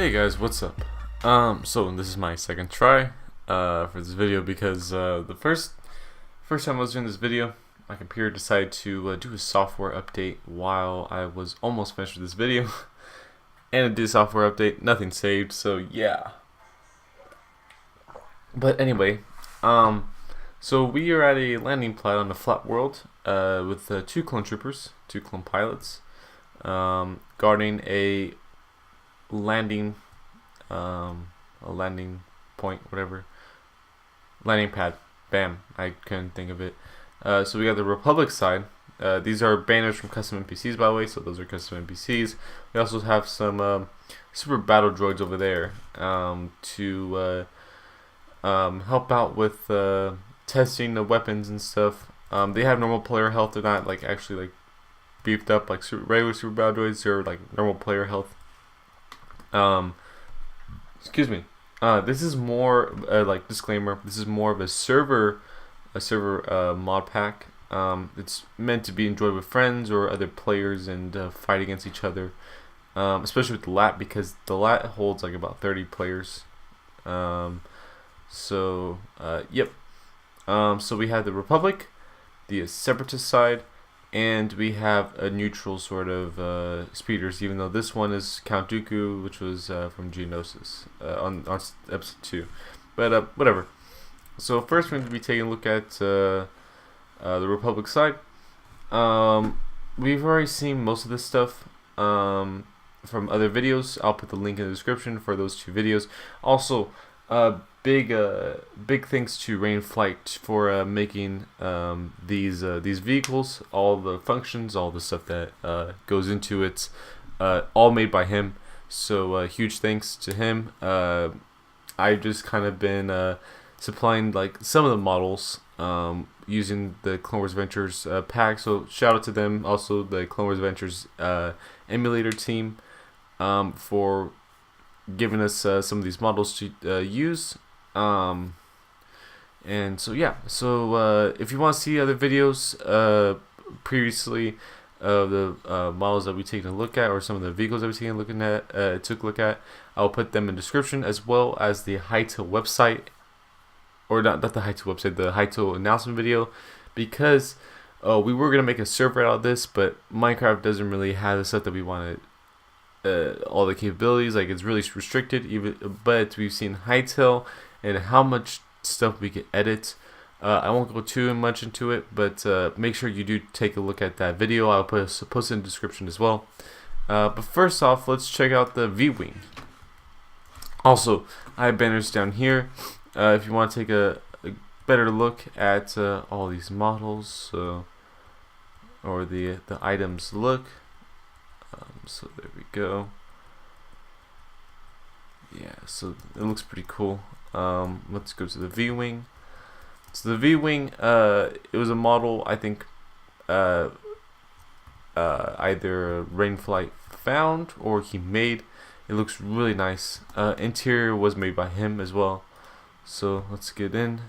Hey guys, what's up? So this is my second try for this video because the first time I was doing this video, my computer decided to do a software update while I was almost finished with this video, and it did a software update, nothing saved. So yeah. But anyway, so we are at a landing pad on the flat world with two clone troopers, two clone pilots, guarding a landing point, whatever, landing pad. Bam, I couldn't think of it. So we got the Republic side. These are banners from custom NPCs, by the way, so those are custom NPCs. We also have some super battle droids over there to help out with testing the weapons and stuff. They have normal player health. They're not like actually like beefed up like regular super battle droids. They're like normal player health. Excuse me. This is more like disclaimer. This is more of a server mod pack. It's meant to be enjoyed with friends or other players and fight against each other. Especially with the LAAT, because the LAAT holds like about 30 players. Yep. So we have the Republic, the Separatist side, and we have a neutral sort of speeders, even though this one is Count Dooku, which was from Geonosis on episode 2. But whatever. So first we're going to be taking a look at the Republic side. We've already seen most of this stuff from other videos. I'll put the link in the description for those two videos. Also, big thanks to Rain Flight for making these vehicles, all the functions, all the stuff that goes into it, all made by him. So huge thanks to him. I've just kind of been supplying like some of the models using the Clone Wars Adventures pack. So shout out to them. Also the Clone Wars Adventures emulator team for giving us some of these models to use. And so yeah, so if you want to see other videos previously of the models that we taken a look at, or some of the vehicles that we took a look at, I'll put them in the description, as well as the Hyto website, or not the Hyto website, the Hyto announcement video, because we were gonna make a server out of this, but Minecraft doesn't really have the stuff that we wanted. All the capabilities, like it's really restricted, but we've seen Hytale and how much stuff we can edit. I won't go too much into it, but make sure you do take a look at that video. I'll post it in the description as well. But first off, let's check out the V-Wing. Also, I have banners down here if you want to take a better look at all these models, or the items look. So there we go. Yeah, so it looks pretty cool. Let's go to the V-Wing. So the V-Wing, it was a model, I think, either Rainflight found or he made. It looks really nice. Interior was made by him as well. So let's get in.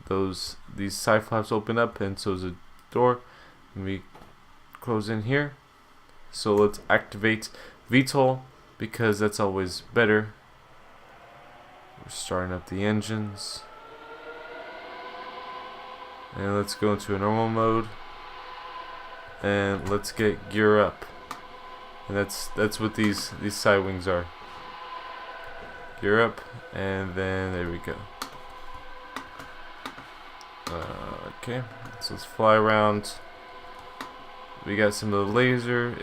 These side flaps open up, and so is a door. And we close in here. So let's activate VTOL, because that's always better. We're starting up the engines, and let's go into a normal mode, and let's get gear up. And that's what these side wings are. Gear up, and then there we go. Okay, so let's fly around. We got some of the laser.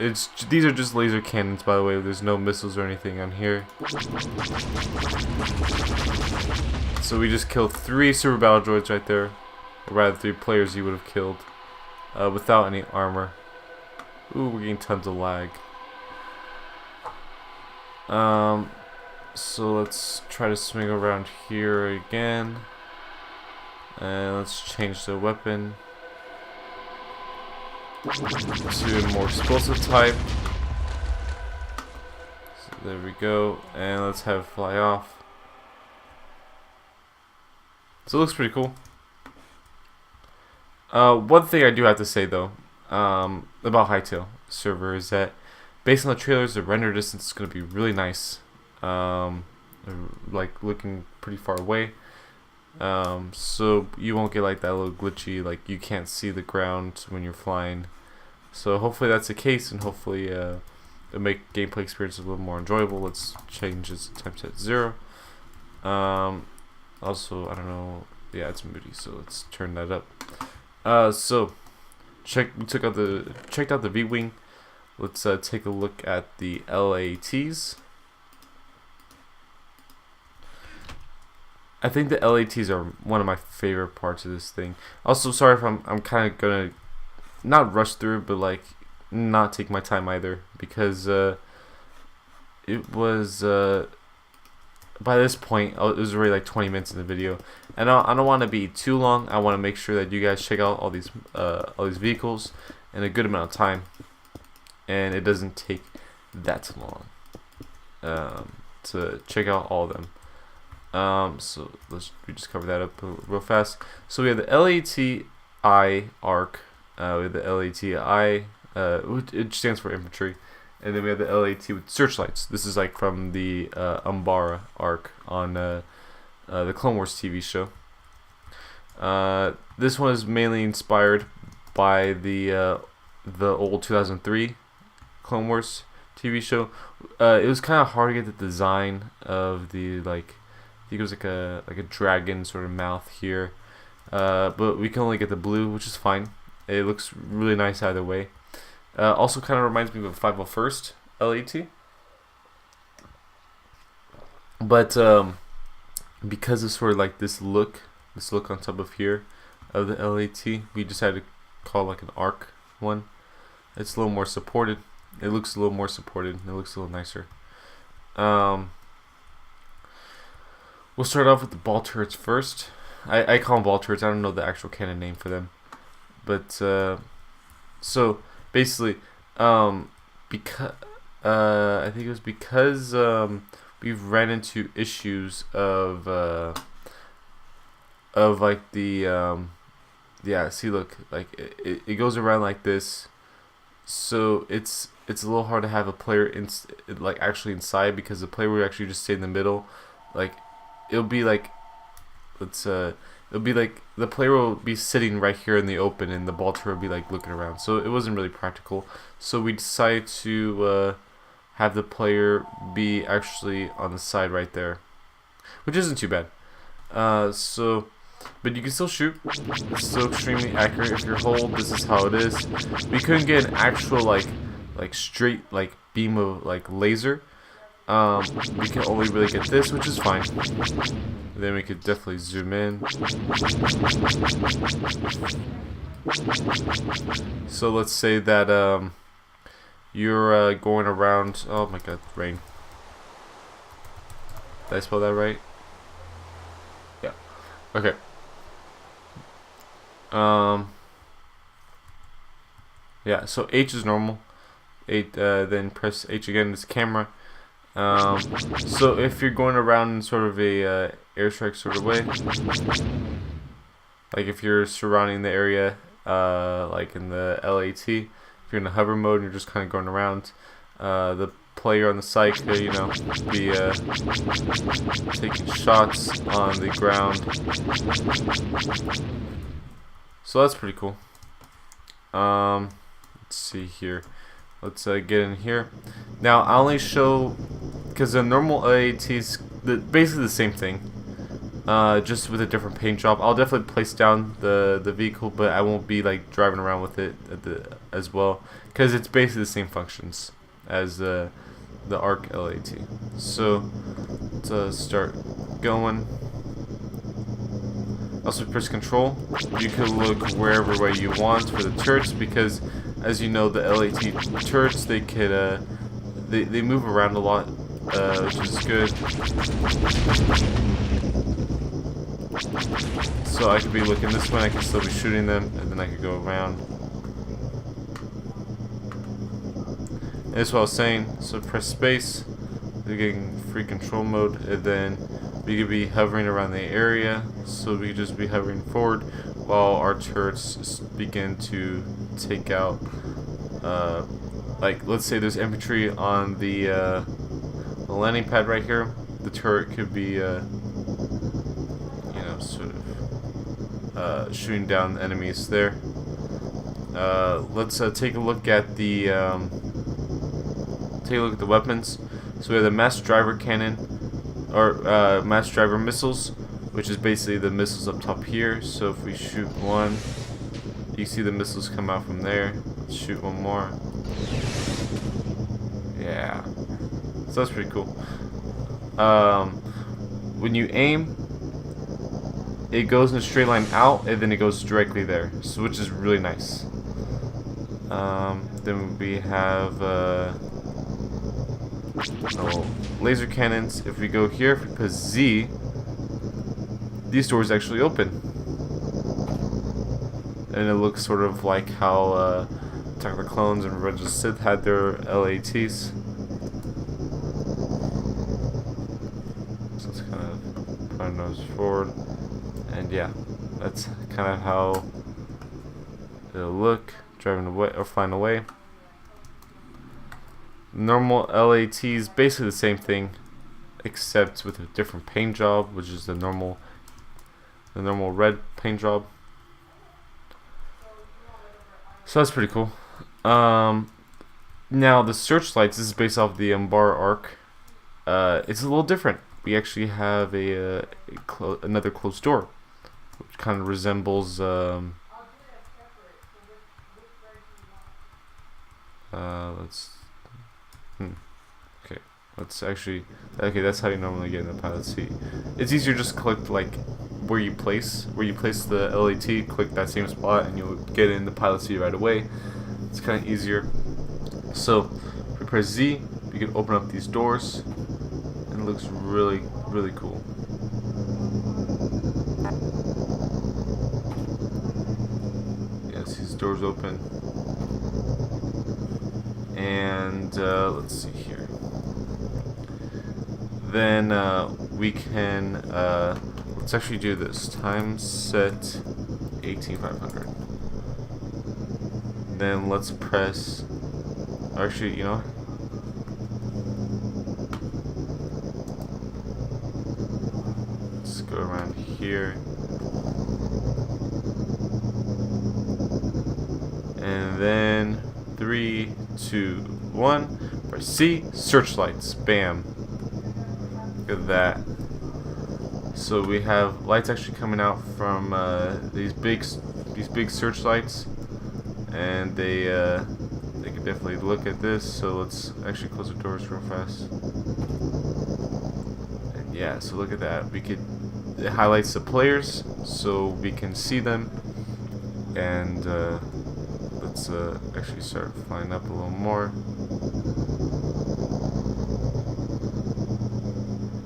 These are just laser cannons, by the way. There's no missiles or anything on here. So we just killed 3 super battle droids right there, or rather 3 players you would have killed without any armor. Ooh, we're getting tons of lag. So let's try to swing around here again, and let's change the weapon to a more explosive type. So there we go, and let's have it fly off. So it looks pretty cool. One thing I do have to say though about Hytale server is that based on the trailers, the render distance is going to be really nice. like looking pretty far away. So you won't get like that little glitchy, like you can't see the ground when you're flying. So hopefully that's the case, and hopefully it'll make gameplay experience a little more enjoyable. Let's change this time to 0. Also, I don't know. Yeah, it's moody, so let's turn that up. So checked out the V-wing. Let's take a look at the LAATs. I think the LAATs are one of my favorite parts of this thing. Also, sorry if I'm kind of gonna not rush through, but like not take my time either, because it was by this point it was already like 20 minutes in the video, and I don't want to be too long. I want to make sure that you guys check out all these vehicles in a good amount of time, and it doesn't take that long to check out all of them. So we just cover that up real fast. So we have the LAAT-I ARC, we have the LAAT-I, it stands for infantry, and then we have the LAAT with searchlights. This is like from the Umbara ARC on the Clone Wars TV show. This one is mainly inspired by the old 2003 Clone Wars TV show. It was kind of hard to get the design of the I think it was like a dragon sort of mouth here, but we can only get the blue, which is fine. It looks really nice either way. Also kind of reminds me of a 501st LAAT, but because of sort of like this look on top of here of the LAAT, we decided to call like an ARC one. It's a little more supported. It looks a little more supported. It looks a little nicer. We'll start off with the ball turrets first. I call them ball turrets. I don't know the actual canon name for them. But so basically, because I think it was because we've ran into issues of like the yeah. See, look, like it goes around like this. So it's a little hard to have a player like actually inside, because the player would actually just stay in the middle. Like it'll be like the player will be sitting right here in the open, and the ball turret will be like looking around. So it wasn't really practical. So we decided to have the player be actually on the side right there, which isn't too bad. But you can still shoot. It's still extremely accurate. If you hold, this is how it is. We couldn't get an actual like straight like beam of like laser. We can only really get this, which is fine. Then we could definitely zoom in. So let's say that you're going around. Oh my God, rain. Did I spell that right? Yeah. Okay. Yeah. So H is normal. Then press H again. This camera. So if you're going around in sort of a airstrike sort of way, like if you're surrounding the area, like in the LAAT, if you're in the hover mode and you're just kind of going around, the player on the side could, you know, be taking shots on the ground. So that's pretty cool. Let's see here. Let's get in here. Now I only show, because the normal LAAT is basically the same thing, just with a different paint job. I'll definitely place down the vehicle, but I won't be like driving around with it as well, because it's basically the same functions as the ARC LAAT. So let's start going. Also press control. You can look wherever way you want for the turrets, because as you know, the LAAT turrets, they could they move around a lot, which is good. So I could be looking this way, I can still be shooting them, and then I could go around. And that's what I was saying. So press space. We're getting free control mode, and then we could be hovering around the area. So we could just be hovering forward while our turrets begin to take out. Like let's say there's infantry on the landing pad right here. The turret could be, you know, sort of shooting down enemies there. Let's take a look at the weapons. So we have the mass driver cannon, or mass driver missiles, which is basically the missiles up top here. So if we shoot one, you see the missiles come out from there. Let's shoot one more. Yeah, so that's pretty cool. When you aim, it goes in a straight line out, and then it goes directly there, so which is really nice. Then we have laser cannons. If we go here, if we put Z, these doors actually open, and it looks sort of like how Attack of the Clones and Revenge of the Sith had their LAATs. So it's kind of put our nose forward, and yeah, that's kind of how it'll look driving away or flying away. Normal LAAT is basically the same thing, except with a different paint job, which is the normal red paint job. So that's pretty cool. Now the searchlights, this is based off the Umbara arc. It's a little different. We actually have another closed door, which kind of resembles that's how you normally get in the pilot seat. It's easier just click like where you place the LAAT, click that same spot, and you'll get in the pilot seat right away. It's kind of easier. So if we press Z, we can open up these doors, and it looks really, really cool. Yes, these doors open, and let's see here. Then we can let's actually do this. Time set 18500. Then let's press. Actually, you know, let's go around here, and then 3, 2, 1. Press C. Searchlights. Bam. Look at that. So we have lights actually coming out from these big searchlights, and they can definitely look at this. So let's actually close the doors real fast. And yeah, so look at that. It highlights the players so we can see them, and let's actually start flying up a little more.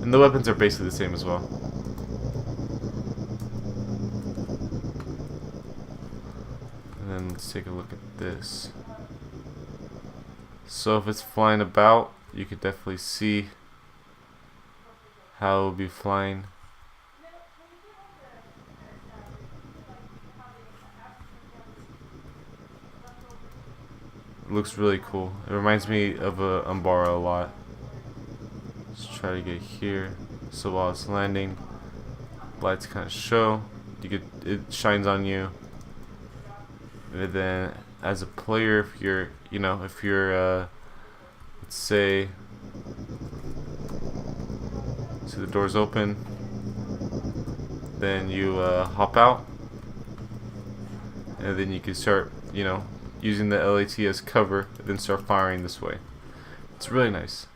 And the weapons are basically the same as well. And then let's take a look at this. So if it's flying about, you could definitely see how it will be flying. It looks really cool. It reminds me of Umbara a lot. Let's try to get here. So while it's landing, lights kind of show. It shines on you. And then, as a player, if you're, let's say, so the door's open, then you hop out, and then you can start, using the LAAT as cover, and then start firing this way. It's really nice.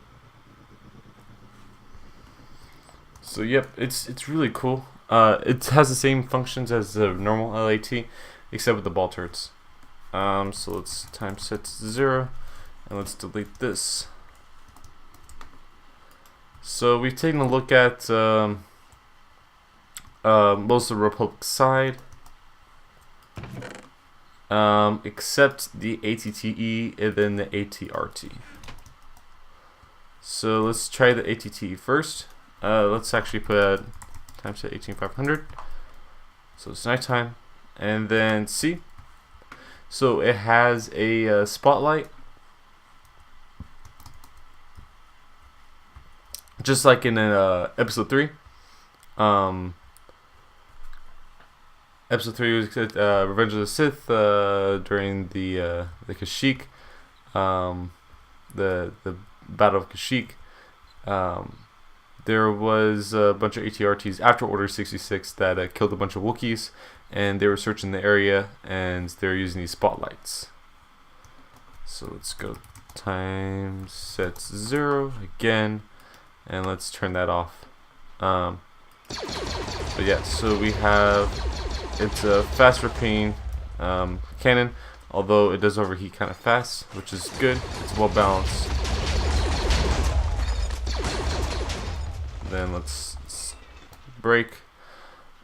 So yep, it's really cool. It has the same functions as the normal LAAT, except with the ball turrets. So let's time set to 0, and let's delete this. So we've taken a look at most of the Republic side, except the ATTE and then the ATRT. So let's try the ATTE first. Let's actually put time set 18500. So it's nighttime, and then see. So it has a spotlight, just like in episode 3. Episode 3 was Revenge of the Sith during the Kashyyyk, the Battle of Kashyyyk. There was a bunch of ATRTs after Order 66 that killed a bunch of Wookiees, and they were searching the area, and they're using these spotlights. So let's go time set 0 again, and let's turn that off. But yeah, so we have, it's a fast repeating cannon, although it does overheat kind of fast, which is good. It's well balanced. Then let's break.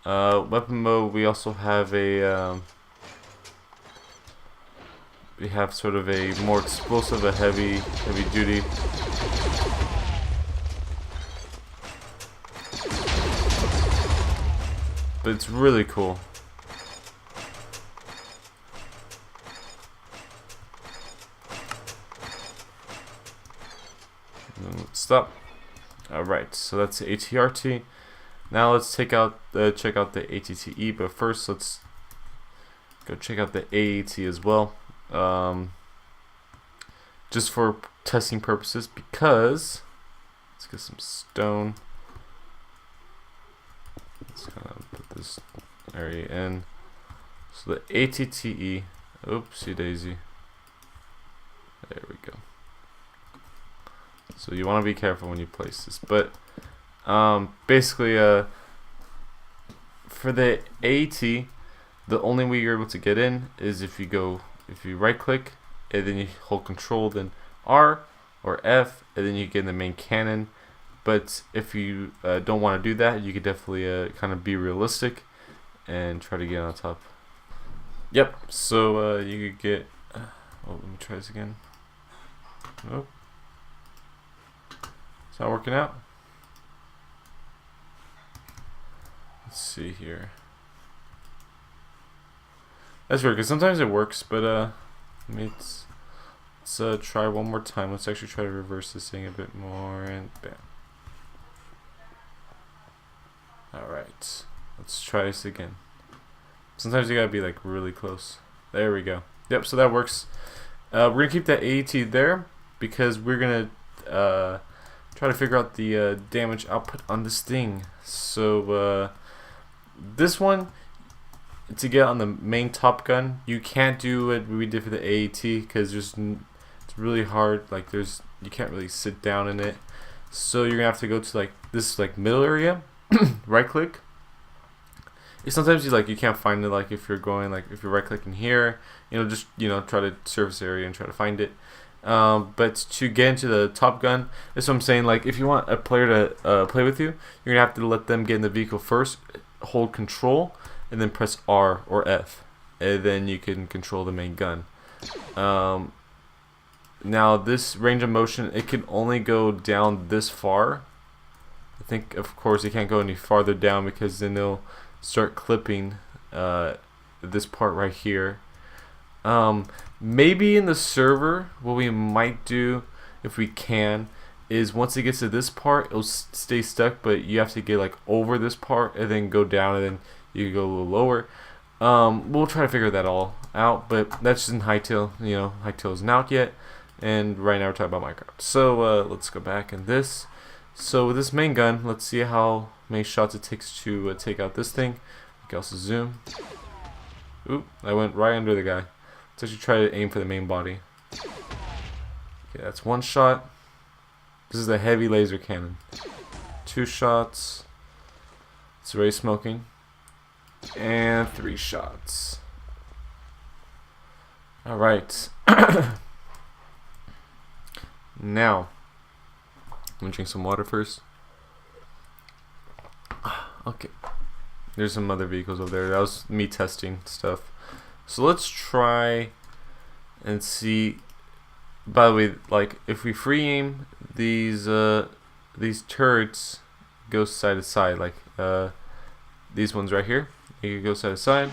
Weapon mode, we also have a we have sort of a more explosive, a heavy duty. But it's really cool. Stop. Alright, so that's the ATRT. Now let's check out the ATTE, but first let's go check out the AAT as well. Just for testing purposes, because let's get some stone. Let's kind of put this area in. So the ATTE, oopsie daisy. There we go. So you want to be careful when you place this, but basically for the AT, the only way you're able to get in is if you right click and then you hold control, then R or F, and then you get in the main cannon. But if you don't want to do that, you could definitely kind of be realistic and try to get on top. Yep, so you could get oh, let me try this again. Nope. It's not working out. Let's see here. That's weird, because sometimes it works, but let's try one more time. Let's actually try to reverse this thing a bit more, and bam. Alright, let's try this again. Sometimes you gotta be like really close. There we go. Yep, so that works. We're gonna keep that AAT there because we're gonna try to figure out the damage output on this thing. So this one, to get on the main top gun, you can't do what we did for the AAT because it's really hard. Like you can't really sit down in it. So you're gonna have to go to like this middle area, right click. Sometimes you can't find it, like if you're going if you're right clicking here, just try to surface area and try to find it. But to get into the top gun, that's what I'm saying. Like if you want a player to play with you, you're gonna have to let them get in the vehicle first, hold control, and then press R or F, and then you can control the main gun. Now this range of motion, it can only go down this far. I think of course it can't go any farther down because then they'll start clipping this part right here. Maybe in the server, what we might do, if we can, is once it gets to this part, it'll stay stuck, but you have to get over this part and then go down, and then you can go a little lower. We'll try to figure that all out, but that's just in Hightail. Hightail isn't out yet, and right now we're talking about Minecraft. So let's go back in this. So with this main gun, let's see how many shots it takes to take out this thing. I can also zoom. Oop, I went right under the guy. Let's actually try to aim for the main body. Okay, that's one shot. This is a heavy laser cannon. 2 shots. It's already smoking. And 3 shots. Alright. Now, I'm gonna drink some water first. Okay. There's some other vehicles over there. That was me testing stuff. So let's try and see. By the way, if we free aim, these turrets go side to side. These ones right here, you can go side to side.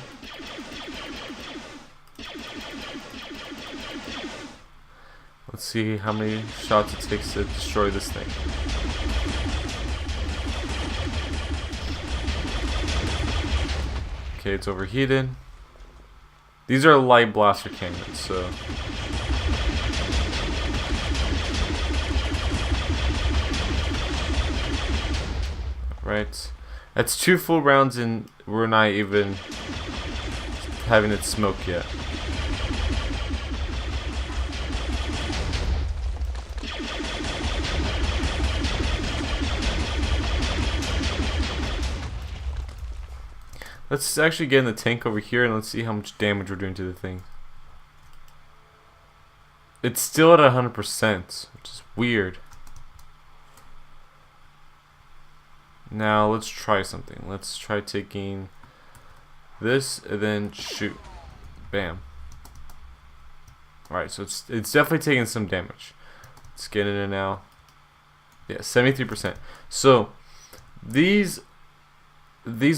Let's see how many shots it takes to destroy this thing. Okay, it's overheated. These are light blaster cannons, so. Right. That's 2 full rounds and we're not even having it smoke yet. Let's actually get in the tank over here and let's see how much damage we're doing to the thing. It's still at 100%, which is weird. Now let's try something. Let's try taking this and then shoot. Bam. Alright, so it's definitely taking some damage. Let's get in it now. Yeah, 73%. So these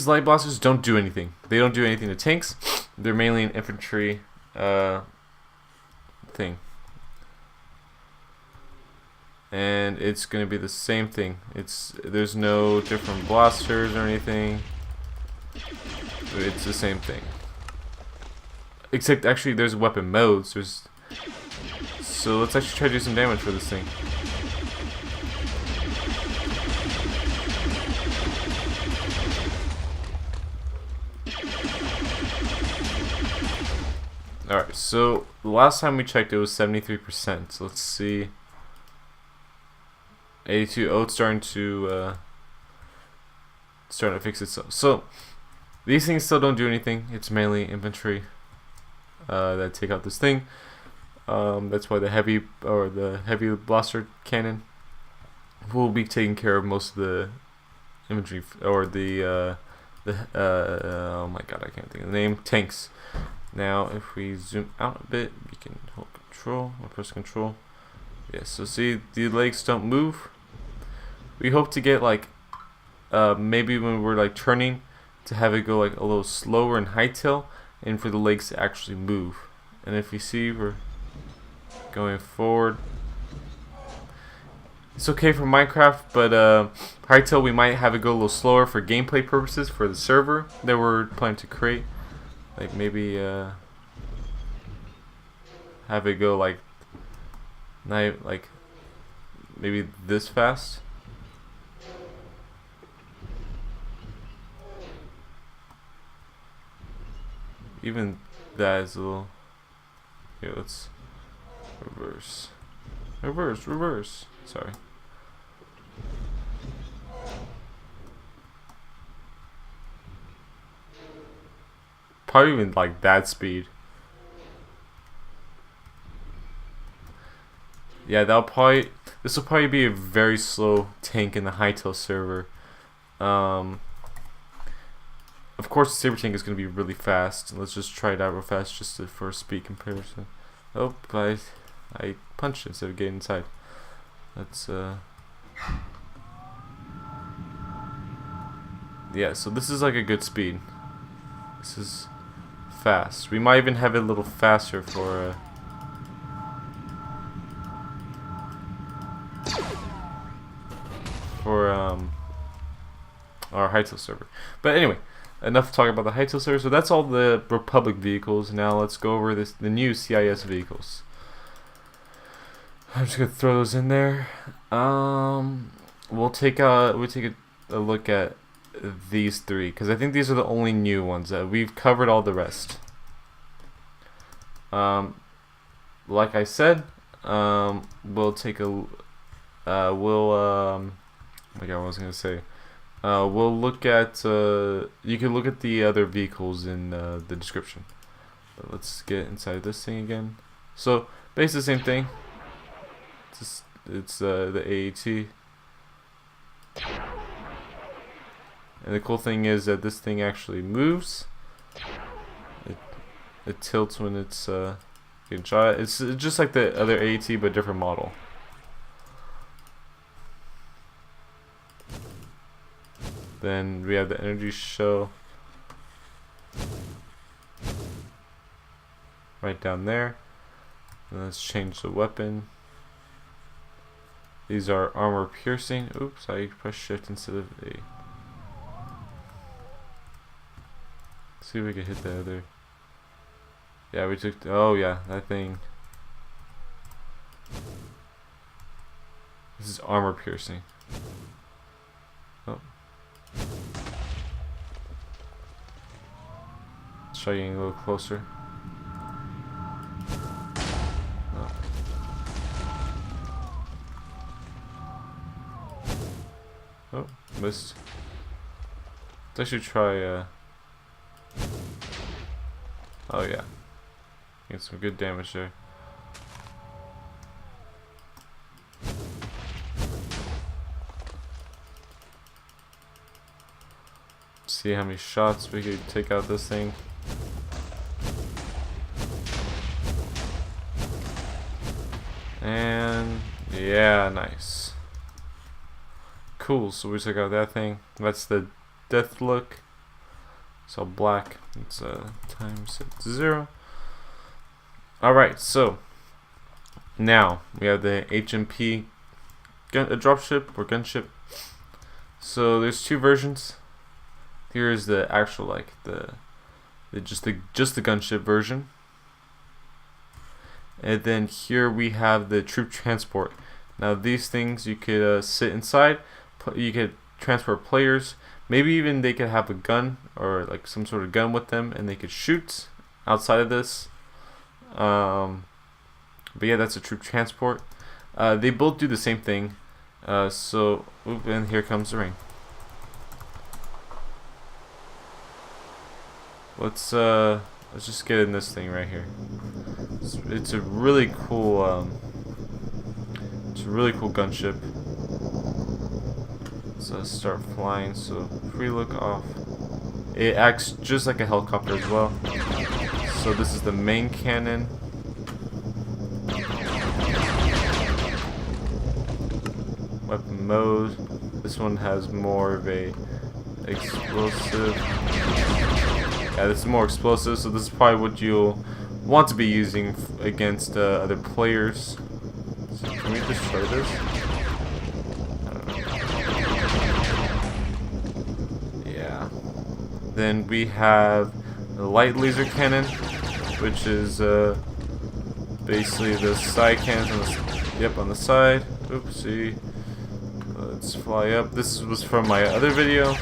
light blasters don't do anything. They don't do anything to tanks. They're mainly an infantry thing. And it's gonna be the same thing. There's no different blasters or anything. It's the same thing. Except actually there's weapon modes. So let's actually try to do some damage for this thing. Alright, so the last time we checked it was 73%. So let's see. 82. Oh, it's starting to fix itself. So these things still don't do anything. It's mainly infantry that take out this thing. That's why the heavy blaster cannon will be taking care of most of the infantry or the oh my god, I can't think of the name, tanks. Now if we zoom out a bit, we can hold control or press control. Yeah, so see, the legs don't move. We hope to get like maybe when we're like turning to have it go like a little slower in hightail and for the legs to actually move. And if you see, we're going forward. It's okay for Minecraft, but hightail we might have it go a little slower for gameplay purposes for the server that we're planning to create. Like maybe have it go like maybe this fast. Even that is a little. Here, let's reverse. Sorry. Probably even like that speed. Yeah, this will probably be a very slow tank in the hightail server. Of course, the saber tank is going to be really fast. Let's just try it out real fast, just for a speed comparison. Oh, I punched it instead of getting inside. Let's yeah. So this is like a good speed. This is fast. We might even have it a little faster for our hightail server. But anyway, enough talking about the hightail server. So that's all the Republic vehicles. Now let's go over the new CIS vehicles. I'm just gonna throw those in there. We'll take a look at these three because I think these are the only new ones. We've covered all the rest. Like I said, we'll take a oh my god, what was I gonna say? We'll look at you can look at the other vehicles in the description. But let's get inside this thing again. So basically the same thing. It's the AAT. And the cool thing is that this thing actually moves. It tilts when it's getting shot. It's just like the other AAT but different model. Then we have the energy shell right down there. And let's change the weapon. These are armor piercing. Oops, I pressed shift instead of A. See if we can hit the other. Yeah, we took. Oh yeah, that thing. This is armor piercing. Oh. Let's try getting a little closer. Oh. Oh, missed. Let's actually try. Oh yeah, get some good damage there. See how many shots we could take out this thing. And yeah, nice. Cool, so we took out that thing. That's the death look. It's all black. It's time set to 0. Alright, so now we have the HMP dropship or gunship. So there's 2 versions. Here's the actual, like just the gunship version, and then here we have the troop transport. Now these things you could sit inside. You could transport players. Maybe even they could have a gun or like some sort of gun with them, and they could shoot outside of this. But yeah, that's a troop transport. They both do the same thing. So, and here comes the rain. Let's just get in this thing right here. It's a really cool gunship. So start flying. So free look off. It acts just like a helicopter as well. So this is the main cannon. Weapon mode. This one has more of a explosive. Yeah, this is more explosive, so this is probably what you'll want to be using against other players. So can we just try this? I don't know. Yeah. Then we have the light laser cannon, which is basically the side cannons on the, on the side. Oopsie. Let's fly up. This was from my other video.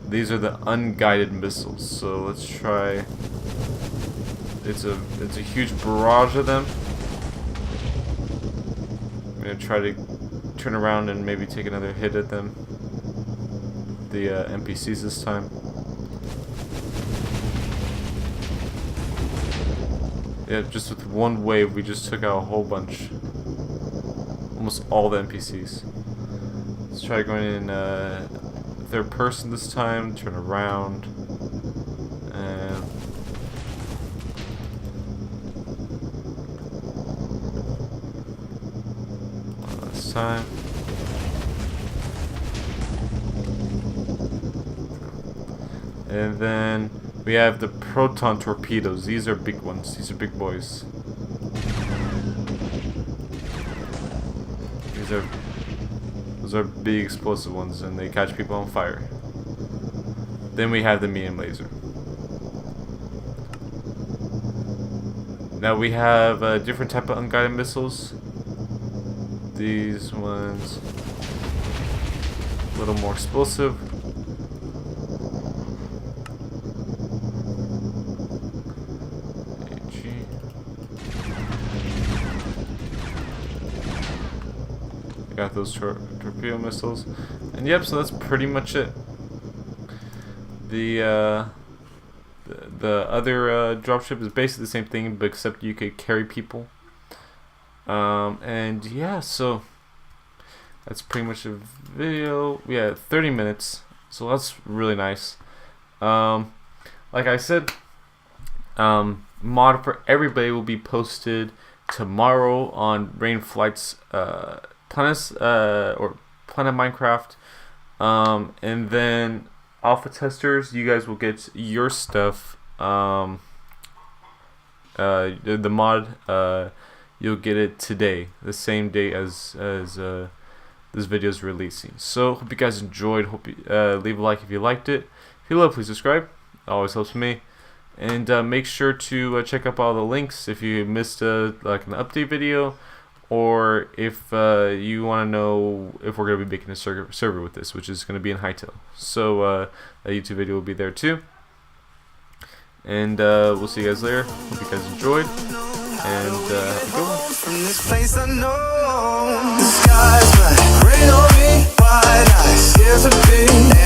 These are the unguided missiles, so let's try. It's a huge barrage of them. I'm gonna try to turn around and maybe take another hit at them. The NPCs this time. Yeah, just with one wave, we just took out a whole bunch. Almost all the NPCs. Let's try going in third person this time, turn around, and this time. And then we have the proton torpedoes. These are big ones. These are big boys. Those are big explosive ones, and they catch people on fire. Then we have the medium laser. Now we have a different type of unguided missiles. These ones a little more explosive. Got those torpedo missiles, and yep. So that's pretty much it. The other dropship is basically the same thing, but except you could carry people. And yeah, so that's pretty much a video. We had 30 minutes, so that's really nice. Like I said, mod for everybody will be posted tomorrow on Rainflight's Planet Minecraft, and then alpha testers, you guys will get your stuff. The mod, you'll get it today, the same day as this video is releasing. So hope you guys enjoyed. Hope you leave a like if you liked it. If you love, please subscribe. It always helps me. And make sure to check up all the links if you missed like an update video, or if you want to know if we're going to be making a server with this, which is going to be in Hightail. So that YouTube video will be there too. And we'll see you guys later. Hope you guys enjoyed. And have a good one. From this place I know the skies might rain on me, but I still to be.